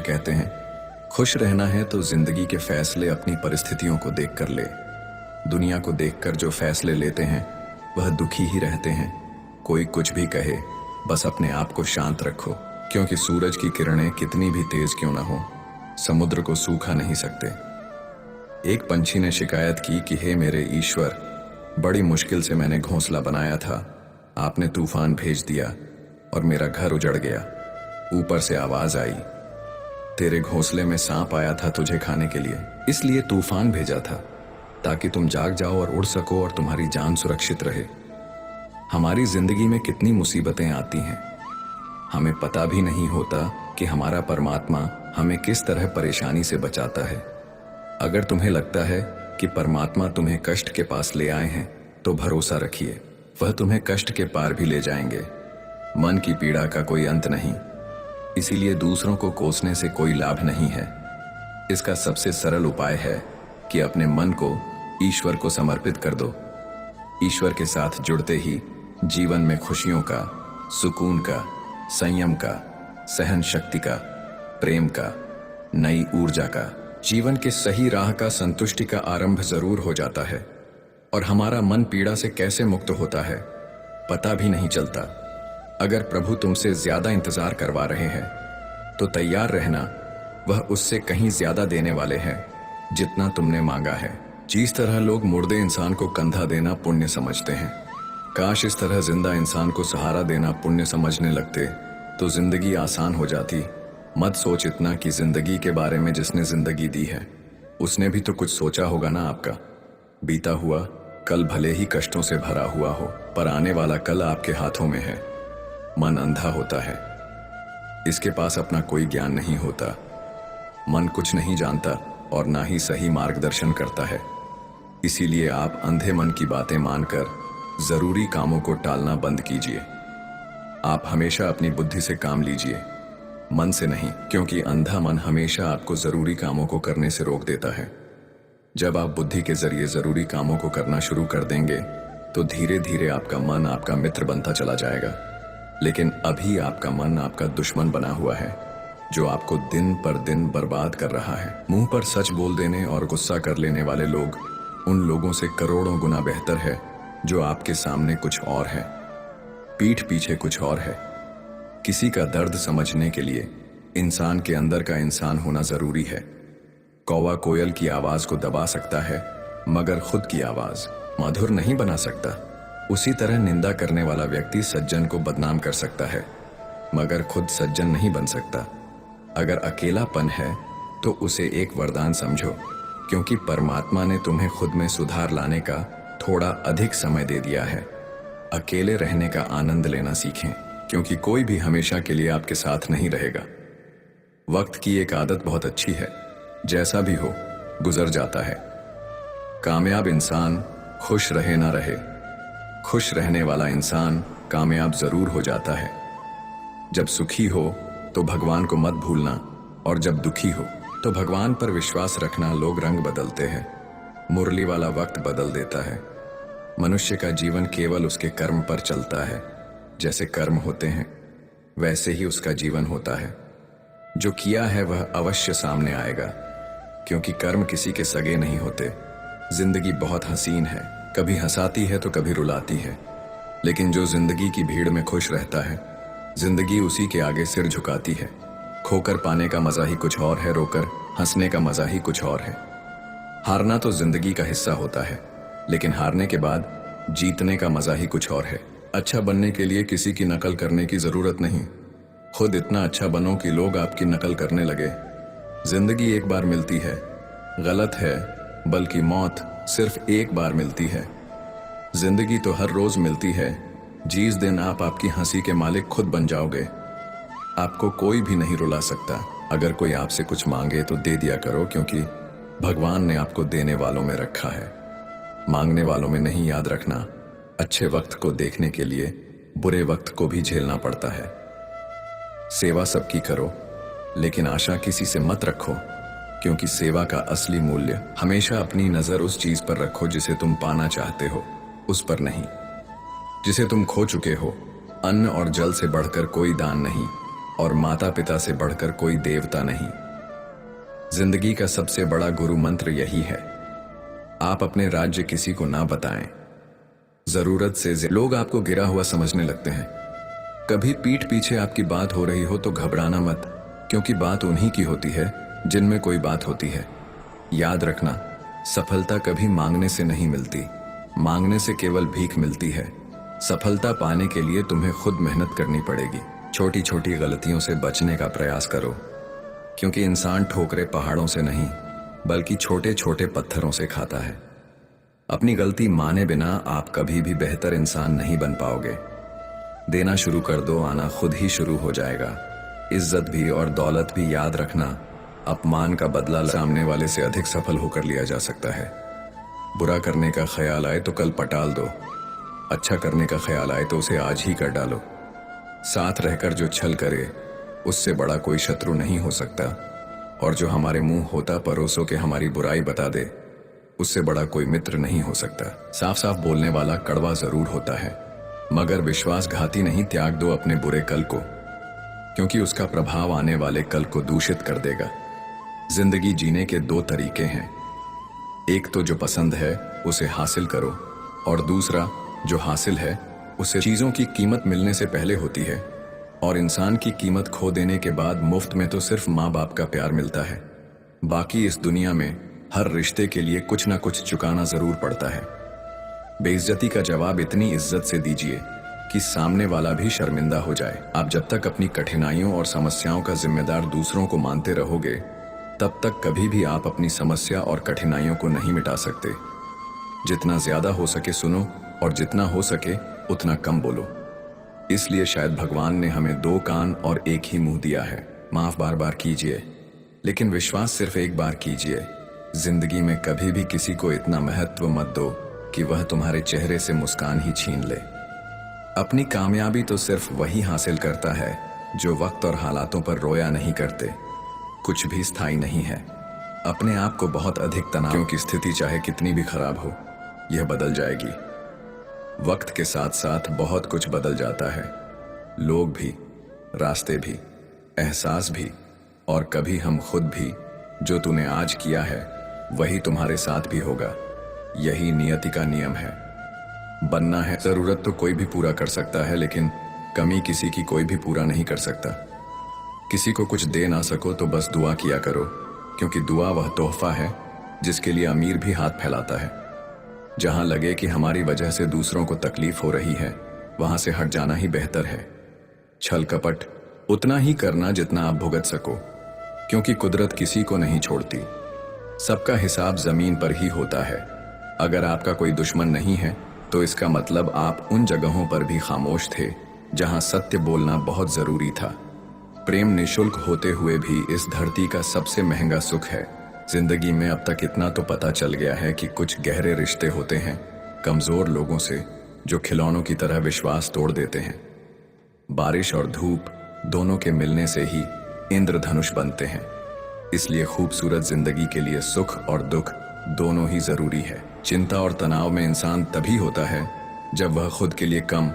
कहते हैं, खुश रहना है तो जिंदगी के फैसले अपनी परिस्थितियों को देखकर ले। दुनिया को देखकर जो फैसले लेते हैं वह दुखी ही रहते हैं। कोई कुछ भी कहे, बस अपने आप को शांत रखो, क्योंकि सूरज की किरणें कितनी भी तेज क्यों ना हो, समुद्र को सूखा नहीं सकते। एक पंछी ने शिकायत की कि हे मेरे ईश्वर, बड़ी मुश्किल से मैंने घोंसला बनाया था, आपने तूफान भेज दिया और मेरा घर उजड़ गया। ऊपर से आवाज आई, तेरे घोंसले में सांप आया था तुझे खाने के लिए, इसलिए तूफान भेजा था ताकि तुम जाग जाओ और उड़ सको और तुम्हारी जान सुरक्षित रहे। हमारी जिंदगी में कितनी मुसीबतें आती हैं, हमें पता भी नहीं होता कि हमारा परमात्मा हमें किस तरह परेशानी से बचाता है। अगर तुम्हें लगता है कि परमात्मा तुम्हें कष्ट के पास ले आए हैं तो भरोसा रखिए, वह तुम्हें कष्ट के पार भी ले जाएंगे। मन की पीड़ा का कोई अंत नहीं, इसीलिए दूसरों को कोसने से कोई लाभ नहीं है। इसका सबसे सरल उपाय है कि अपने मन को ईश्वर को समर्पित कर दो। ईश्वर के साथ जुड़ते ही जीवन में खुशियों का, सुकून का, संयम का, सहन शक्ति का, प्रेम का, नई ऊर्जा का, जीवन के सही राह का, संतुष्टि का आरंभ जरूर हो जाता है। और हमारा मन पीड़ा से कैसे मुक्त होता है पता भी नहीं चलता। अगर प्रभु तुमसे ज्यादा इंतजार करवा रहे हैं तो तैयार रहना, वह उससे कहीं ज्यादा देने वाले हैं जितना तुमने मांगा है। जिस तरह लोग मुर्दे इंसान को कंधा देना पुण्य समझते हैं, काश इस तरह जिंदा इंसान को सहारा देना पुण्य समझने लगते तो जिंदगी आसान हो जाती। मत सोच इतना कि जिंदगी के बारे में जिसने जिंदगी दी है उसने भी तो कुछ सोचा होगा ना। आपका बीता हुआ कल भले ही कष्टों से भरा हुआ हो, पर आने वाला कल आपके हाथों में है। मन अंधा होता है, इसके पास अपना कोई ज्ञान नहीं होता। मन कुछ नहीं जानता और ना ही सही मार्गदर्शन करता है। इसीलिए आप अंधे मन की बातें मानकर जरूरी कामों को टालना बंद कीजिए। आप हमेशा अपनी बुद्धि से काम लीजिए, मन से नहीं, क्योंकि अंधा मन हमेशा आपको जरूरी कामों को करने से रोक देता है। जब आप बुद्धि के जरिए जरूरी कामों को करना शुरू कर देंगे तो धीरे धीरे आपका मन आपका मित्र बनता चला जाएगा। लेकिन अभी आपका मन आपका दुश्मन बना हुआ है, जो आपको दिन पर दिन बर्बाद कर रहा है। मुंह पर सच बोल देने और गुस्सा कर लेने वाले लोग उन लोगों से करोड़ों गुना बेहतर है जो आपके सामने कुछ और है, पीठ पीछे कुछ और है। किसी का दर्द समझने के लिए इंसान के अंदर का इंसान होना जरूरी है। कौवा कोयल की आवाज को दबा सकता है मगर खुद की आवाज मधुर नहीं बना सकता। उसी तरह निंदा करने वाला व्यक्ति सज्जन को बदनाम कर सकता है मगर खुद सज्जन नहीं बन सकता। अगर अकेलापन है तो उसे एक वरदान समझो, क्योंकि परमात्मा ने तुम्हें खुद में सुधार लाने का थोड़ा अधिक समय दे दिया है। अकेले रहने का आनंद लेना सीखें, क्योंकि कोई भी हमेशा के लिए आपके साथ नहीं रहेगा। वक्त की एक आदत बहुत अच्छी है, जैसा भी हो गुजर जाता है। कामयाब इंसान खुश रहे ना रहे, खुश रहने वाला इंसान कामयाब जरूर हो जाता है। जब सुखी हो तो भगवान को मत भूलना, और जब दुखी हो तो भगवान पर विश्वास रखना। लोग रंग बदलते हैं, मुरली वाला वक्त बदल देता है। मनुष्य का जीवन केवल उसके कर्म पर चलता है। जैसे कर्म होते हैं वैसे ही उसका जीवन होता है। जो किया है वह अवश्य सामने आएगा, क्योंकि कर्म किसी के सगे नहीं होते। जिंदगी बहुत हसीन है, कभी हंसाती है तो कभी रुलाती है, लेकिन जो जिंदगी की भीड़ में खुश रहता है जिंदगी उसी के आगे सिर झुकाती है। खोकर पाने का मजा ही कुछ और है, रोकर हंसने का मजा ही कुछ और है। हारना तो जिंदगी का हिस्सा होता है, लेकिन हारने के बाद जीतने का मजा ही कुछ और है। अच्छा बनने के लिए किसी की नकल करने की जरूरत नहीं, खुद इतना अच्छा बनो कि लोग आपकी नकल करने लगे। जिंदगी एक बार मिलती है, गलत है, बल्कि मौत सिर्फ एक बार मिलती है। जिंदगी तो हर रोज मिलती है। जिस दिन आप आपकी हंसी के मालिक खुद बन जाओगे, आपको कोई भी नहीं रुला सकता। अगर कोई आपसे कुछ मांगे तो दे दिया करो, क्योंकि भगवान ने आपको देने वालों में रखा है, मांगने वालों में नहीं। याद रखना, अच्छे वक्त को देखने के लिए बुरे वक्त को भी झेलना पड़ता है। सेवा सबकी करो, लेकिन आशा किसी से मत रखो, क्योंकि सेवा का असली मूल्य हमेशा अपनी नजर उस चीज पर रखो जिसे तुम पाना चाहते हो, उस पर नहीं जिसे तुम खो चुके हो। अन्न और जल से बढ़कर कोई दान नहीं। और माता पिता से बढ़कर कोई देवता नहीं। जिंदगी का सबसे बड़ा गुरु मंत्र यही है, आप अपने राज्य किसी को ना बताएं। जरूरत से लोग आपको गिरा हुआ समझने लगते हैं। कभी पीठ पीछे आपकी बात हो रही हो तो घबराना मत, क्योंकि बात उन्हीं की होती है जिनमें कोई बात होती है। याद रखना, सफलता कभी मांगने से नहीं मिलती, मांगने से केवल भीख मिलती है। सफलता पाने के लिए तुम्हें खुद मेहनत करनी पड़ेगी। छोटी छोटी गलतियों से बचने का प्रयास करो, क्योंकि इंसान ठोकरें पहाड़ों से नहीं बल्कि छोटे छोटे पत्थरों से खाता है। अपनी गलती माने बिना आप कभी भी बेहतर इंसान नहीं बन पाओगे। देना शुरू कर दो, आना खुद ही शुरू हो जाएगा। इज्जत भी और दौलत भी याद रखना, अपमान का बदला सामने वाले से अधिक सफल होकर लिया जा सकता है। बुरा करने का ख्याल आए तो कल पटाल दो, अच्छा करने का ख्याल आए तो उसे आज ही कर डालो। साथ रहकर जो छल करे उससे बड़ा कोई शत्रु नहीं हो सकता, और जो हमारे मुंह होता परोसों के हमारी बुराई बता दे उससे बड़ा कोई मित्र नहीं हो सकता। साफ साफ बोलने वाला कड़वा जरूर होता है, मगर विश्वासघाती नहीं। त्याग दो अपने बुरे कल को, क्योंकि उसका प्रभाव आने वाले कल को दूषित कर देगा। जिंदगी जीने के दो तरीके हैं, एक तो जो पसंद है उसे हासिल करो, और दूसरा जो हासिल है उसे चीजों की कीमत मिलने से पहले होती है, और इंसान की कीमत खो देने के बाद मुफ्त में तो सिर्फ माँ बाप का प्यार मिलता है। बाकी इस दुनिया में हर रिश्ते के लिए कुछ ना कुछ चुकाना जरूर पड़ता है। बेइज्जती का जवाब इतनी इज्जत से दीजिए कि सामने वाला भी शर्मिंदा हो जाए। आप जब तक अपनी कठिनाइयों और समस्याओं का जिम्मेदार दूसरों को मानते रहोगे, तब तक कभी भी आप अपनी समस्या और कठिनाइयों को नहीं मिटा सकते। जितना ज्यादा हो सके सुनो, और जितना हो सके उतना कम बोलो। इसलिए शायद भगवान ने हमें दो कान और एक ही मुंह दिया है। माफ बार बार कीजिए, लेकिन विश्वास सिर्फ एक बार कीजिए। जिंदगी में कभी भी किसी को इतना महत्व मत दो कि वह तुम्हारे चेहरे से मुस्कान ही छीन ले। अपनी कामयाबी तो सिर्फ वही हासिल करता है जो वक्त और हालातों पर रोया नहीं करते। कुछ भी स्थायी नहीं है। अपने आप को बहुत अधिक तनाव, क्योंकि स्थिति चाहे कितनी भी खराब हो यह बदल जाएगी। वक्त के साथ साथ बहुत कुछ बदल जाता है, लोग भी, रास्ते भी, एहसास भी, और कभी हम खुद भी। जो तूने आज किया है वही तुम्हारे साथ भी होगा। यही नियति का नियम है। बनना है, जरूरत तो कोई भी पूरा कर सकता है, लेकिन कमी किसी की कोई भी पूरा नहीं कर सकता। किसी को कुछ दे ना सको तो बस दुआ किया करो, क्योंकि दुआ वह तोहफा है जिसके लिए अमीर भी हाथ फैलाता है। जहां लगे कि हमारी वजह से दूसरों को तकलीफ हो रही है, वहां से हट जाना ही बेहतर है। छल कपट उतना ही करना जितना आप भुगत सको, क्योंकि कुदरत किसी को नहीं छोड़ती। सबका हिसाब जमीन पर ही होता है। अगर आपका कोई दुश्मन नहीं है तो इसका मतलब आप उन जगहों पर भी खामोश थे जहां सत्य बोलना बहुत जरूरी था। प्रेम निशुल्क होते हुए भी इस धरती का सबसे महंगा सुख है। जिंदगी में अब तक इतना तो पता चल गया है कि कुछ गहरे रिश्ते होते हैं कमजोर लोगों से, जो खिलौनों की तरह विश्वास तोड़ देते हैं। बारिश और धूप दोनों के मिलने से ही इंद्रधनुष बनते हैं। इसलिए खूबसूरत जिंदगी के लिए सुख और दुख दोनों ही जरूरी है। चिंता और तनाव में इंसान तभी होता है जब वह खुद के लिए कम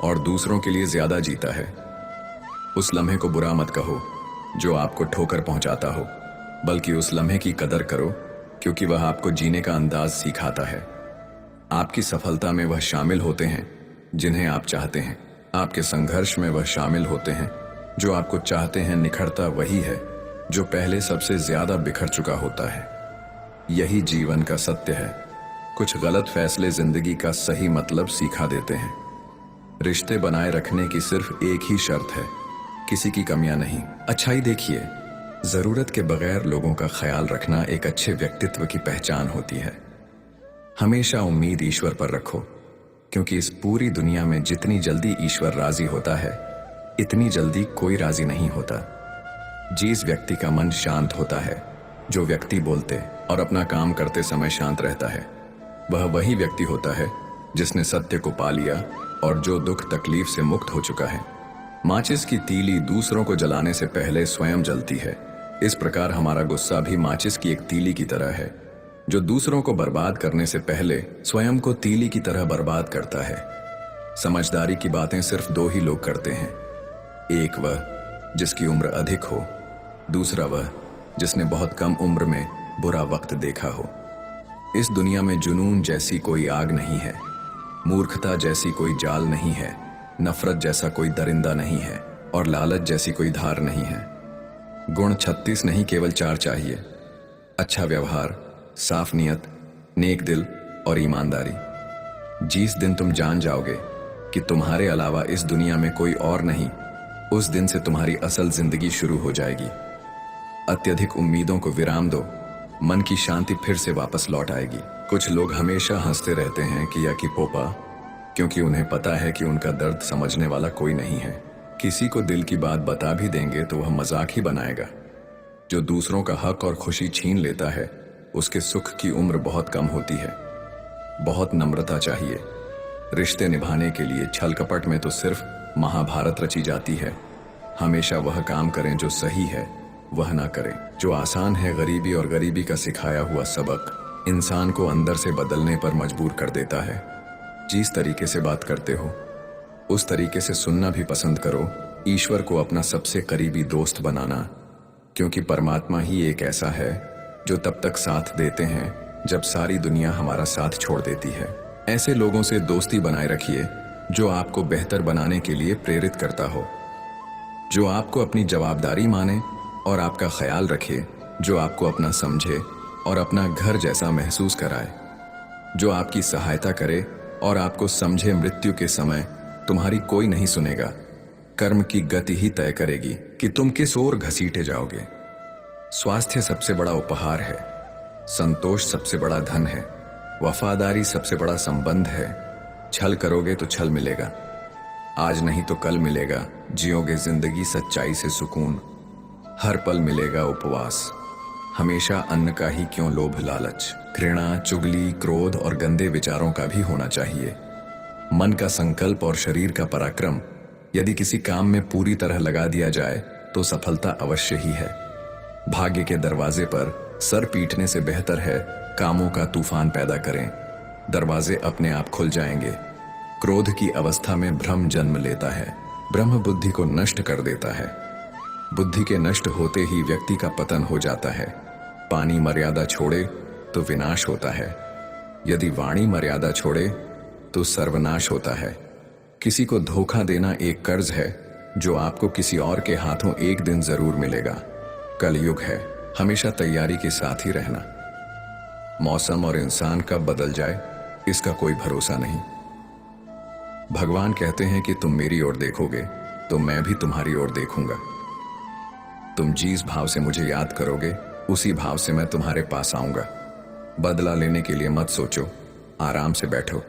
और दूसरों के लिए ज्यादा जीता है। उस लम्हे को बुरा मत कहो जो आपको ठोकर पहुंचाता हो, बल्कि उस लम्हे की कदर करो, क्योंकि वह आपको जीने का अंदाज सिखाता है। आपकी सफलता में वह शामिल होते हैं जिन्हें आप चाहते हैं। आपके संघर्ष में वह शामिल होते हैं जो आपको चाहते हैं। निखरता वही है जो पहले सबसे ज्यादा बिखर चुका होता है। यही जीवन का सत्य है। कुछ गलत फैसले जिंदगी का सही मतलब सिखा देते हैं। रिश्ते बनाए रखने की सिर्फ एक ही शर्त है, किसी की कमियां नहीं। अच्छाई देखिए, जरूरत के बगैर लोगों का ख्याल रखना एक अच्छे व्यक्तित्व की पहचान होती है। हमेशा उम्मीद ईश्वर पर रखो, क्योंकि इस पूरी दुनिया में जितनी जल्दी ईश्वर राजी होता है, इतनी जल्दी कोई राजी नहीं होता। जिस व्यक्ति का मन शांत होता है, जो व्यक्ति बोलते और अपना काम करते समय शांत रहता है, वह वही व्यक्ति होता है जिसने सत्य को पा लिया और जो दुख तकलीफ से मुक्त हो चुका है। माचिस की तीली दूसरों को जलाने से पहले स्वयं जलती है। इस प्रकार हमारा गुस्सा भी माचिस की एक तीली की तरह है, जो दूसरों को बर्बाद करने से पहले स्वयं को तीली की तरह बर्बाद करता है। समझदारी की बातें सिर्फ दो ही लोग करते हैं, एक वह जिसकी उम्र अधिक हो, दूसरा वह जिसने बहुत कम उम्र में बुरा वक्त देखा हो। इस दुनिया में जुनून जैसी कोई आग नहीं है, मूर्खता जैसी कोई जाल नहीं है, नफरत जैसा कोई दरिंदा नहीं है और लालच जैसी कोई धार नहीं है। गुण 36 नहीं, केवल 4 चाहिए। अच्छा व्यवहार, साफ नियत, नेक दिल और ईमानदारी। जिस दिन तुम जान जाओगे कि तुम्हारे अलावा इस दुनिया में कोई और नहीं, उस दिन से तुम्हारी असल जिंदगी शुरू हो जाएगी। अत्यधिक उम्मीदों को विराम दो, मन की शांति फिर से वापस लौट आएगी। कुछ लोग हमेशा हंसते रहते हैं कि या कि पोपा, क्योंकि उन्हें पता है कि उनका दर्द समझने वाला कोई नहीं है। किसी को दिल की बात बता भी देंगे तो वह मजाक ही बनाएगा। जो दूसरों का हक और खुशी छीन लेता है, उसके सुख की उम्र बहुत कम होती है। बहुत नम्रता चाहिए। रिश्ते निभाने के लिए छल कपट में तो सिर्फ महाभारत रची जाती है। हमेशा वह काम करें जो सही है, वह ना करें जो आसान है। गरीबी और गरीबी का सिखाया हुआ सबक इंसान को अंदर से बदलने पर मजबूर कर देता है। जिस तरीके से बात करते हो, उस तरीके से सुनना भी पसंद करो। ईश्वर को अपना सबसे करीबी दोस्त बनाना, क्योंकि परमात्मा ही एक ऐसा है जो तब तक साथ देते हैं जब सारी दुनिया हमारा साथ छोड़ देती है। ऐसे लोगों से दोस्ती बनाए रखिए जो आपको बेहतर बनाने के लिए प्रेरित करता हो, जो आपको अपनी जवाबदारी माने और आपका ख्याल रखे, जो आपको अपना समझे और अपना घर जैसा महसूस कराए, जो आपकी सहायता करे और आपको समझे। मृत्यु के समय तुम्हारी कोई नहीं सुनेगा। कर्म की गति ही तय करेगी कि तुम किस ओर घसीटे जाओगे। स्वास्थ्य सबसे बड़ा उपहार है, संतोष सबसे बड़ा धन है, वफादारी सबसे बड़ा संबंध है। छल करोगे तो छल मिलेगा, आज नहीं तो कल मिलेगा। जियोगे जिंदगी सच्चाई से सुकून, हर पल मिलेगा उपवास। हमेशा अन्न का ही क्यों लोभ लालच, घृणा, चुगली, क्रोध और गंदे विचारों का भी होना चाहिए। मन का संकल्प और शरीर का पराक्रम यदि किसी काम में पूरी तरह लगा दिया जाए तो सफलता अवश्य ही है। भाग्य के दरवाजे पर सर पीटने से बेहतर है कामों का तूफान पैदा करें। दरवाजे अपने आप खुल जाएंगे। क्रोध की अवस्था में भ्रम जन्म लेता है, ब्रह्म बुद्धि को नष्ट कर देता है। बुद्धि के नष्ट होते ही व्यक्ति का पतन हो जाता है। पानी मर्यादा छोड़े तो विनाश होता है, यदि वाणी मर्यादा छोड़े तो सर्वनाश होता है। किसी को धोखा देना एक कर्ज है जो आपको किसी और के हाथों एक दिन जरूर मिलेगा। कलयुग है, हमेशा तैयारी के साथ ही रहना। मौसम और इंसान कब बदल जाए इसका कोई भरोसा नहीं। भगवान कहते हैं कि तुम मेरी ओर देखोगे तो मैं भी तुम्हारी ओर देखूंगा। तुम जिस भाव से मुझे याद करोगे उसी भाव से मैं तुम्हारे पास आऊंगा। बदला लेने के लिए मत सोचो, आराम से बैठो।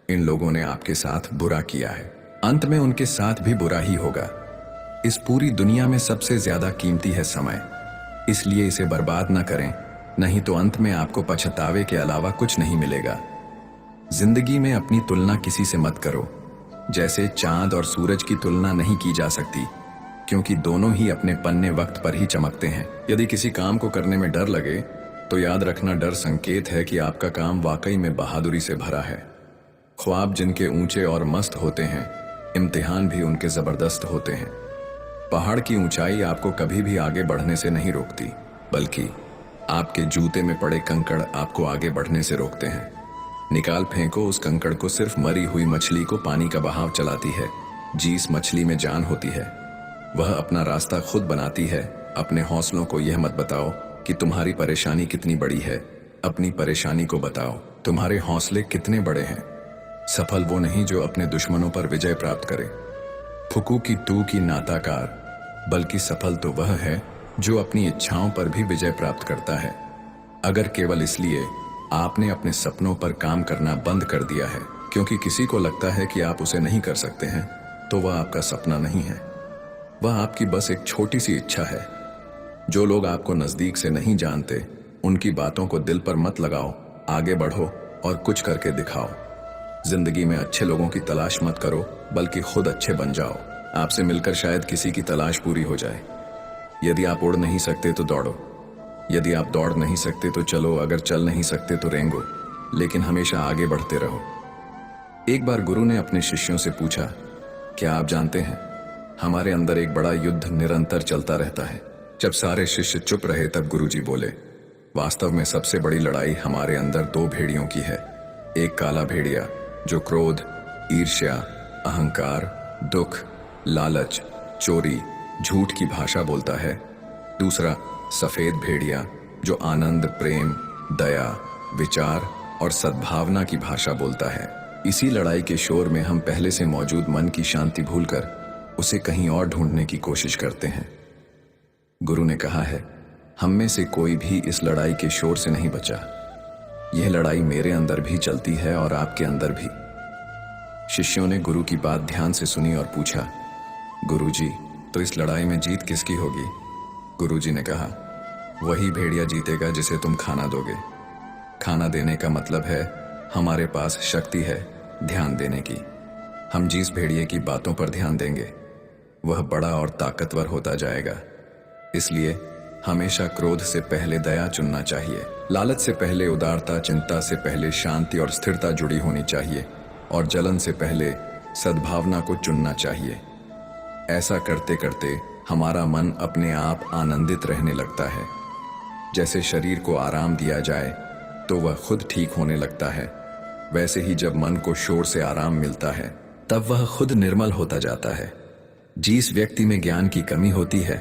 इन लोगों ने आपके साथ बुरा किया है, अंत में उनके साथ भी बुरा ही होगा। इस पूरी दुनिया में सबसे ज्यादा कीमती है समय, इसलिए इसे बर्बाद न करें, नहीं तो अंत में आपको पछतावे के अलावा कुछ नहीं मिलेगा। जिंदगी में अपनी तुलना किसी से मत करो। जैसे चांद और सूरज की तुलना नहीं की जा सकती, क्योंकि दोनों ही अपने पन्ने वक्त पर ही चमकते हैं। यदि किसी काम को करने में डर लगे तो याद रखना, डर संकेत है कि आपका काम वाकई में बहादुरी से भरा है। ख्वाब जिनके ऊंचे और मस्त होते हैं, इम्तिहान भी उनके जबरदस्त होते हैं। पहाड़ की ऊंचाई आपको कभी भी आगे बढ़ने से नहीं रोकती, बल्कि आपके जूते में पड़े कंकड़ आपको आगे बढ़ने से रोकते हैं। निकाल फेंको उस कंकड़ को, सिर्फ मरी हुई मछली को पानी का बहाव चलाती है। जिस मछली में जान होती है वह अपना रास्ता खुद बनाती है। अपने हौसलों को यह मत बताओ कि तुम्हारी परेशानी कितनी बड़ी है, अपनी परेशानी को बताओ तुम्हारे हौसले कितने बड़े हैं। सफल वो नहीं जो अपने दुश्मनों पर विजय प्राप्त करे, फुकू की टू की नाताकार, बल्कि सफल तो वह है जो अपनी इच्छाओं पर भी विजय प्राप्त करता है। अगर केवल इसलिए आपने अपने सपनों पर काम करना बंद कर दिया है क्योंकि किसी को लगता है कि आप उसे नहीं कर सकते हैं, तो वह आपका सपना नहीं है, वह आपकी बस एक छोटी सी इच्छा है। जो लोग आपको नजदीक से नहीं जानते, उनकी बातों को दिल पर मत लगाओ, आगे बढ़ो और कुछ करके दिखाओ। जिंदगी में अच्छे लोगों की तलाश मत करो, बल्कि खुद अच्छे बन जाओ। आपसे मिलकर शायद किसी की तलाश पूरी हो जाए। यदि आप उड़ नहीं सकते तो दौड़ो, यदि आप दौड़ नहीं सकते तो चलो, अगर चल नहीं सकते तो रेंगो, लेकिन हमेशा आगे बढ़ते रहो। एक बार गुरु ने अपने शिष्यों से पूछा, क्या आप जानते हैं हमारे अंदर एक बड़ा युद्ध निरंतर चलता रहता है। जब सारे शिष्य चुप रहे तब गुरुजी बोले, वास्तव में सबसे बड़ी लड़ाई हमारे अंदर दो भेड़ियों की है। एक काला भेड़िया जो क्रोध, ईर्ष्या, अहंकार, दुख, लालच, चोरी, झूठ की भाषा बोलता है। दूसरा सफेद भेड़िया जो आनंद, प्रेम, दया, विचार और सद्भावना की भाषा बोलता है। इसी लड़ाई के शोर में हम पहले से मौजूद मन की शांति भूलकर उसे कहीं और ढूंढने की कोशिश करते हैं। गुरु ने कहा है, हम में से कोई भी इस लड़ाई के शोर से नहीं बचा। यह लड़ाई मेरे अंदर भी चलती है और आपके अंदर भी। शिष्यों ने गुरु की बात ध्यान से सुनी और पूछा, गुरुजी, तो इस लड़ाई में जीत किसकी होगी? गुरुजी ने कहा, वही भेड़िया जीतेगा जिसे तुम खाना दोगे। खाना देने का मतलब है हमारे पास शक्ति है ध्यान देने की। हम जिस भेड़िए की बातों पर ध्यान देंगे वह बड़ा और ताकतवर होता जाएगा। इसलिए हमेशा क्रोध से पहले दया चुनना चाहिए, लालच से पहले उदारता, चिंता से पहले शांति और स्थिरता जुड़ी होनी चाहिए और जलन से पहले सद्भावना को चुनना चाहिए। ऐसा करते करते हमारा मन अपने आप आनंदित रहने लगता है। जैसे शरीर को आराम दिया जाए तो वह खुद ठीक होने लगता है, वैसे ही जब मन को शोर से आराम मिलता है तब वह खुद निर्मल होता जाता है। जिस व्यक्ति में ज्ञान की कमी होती है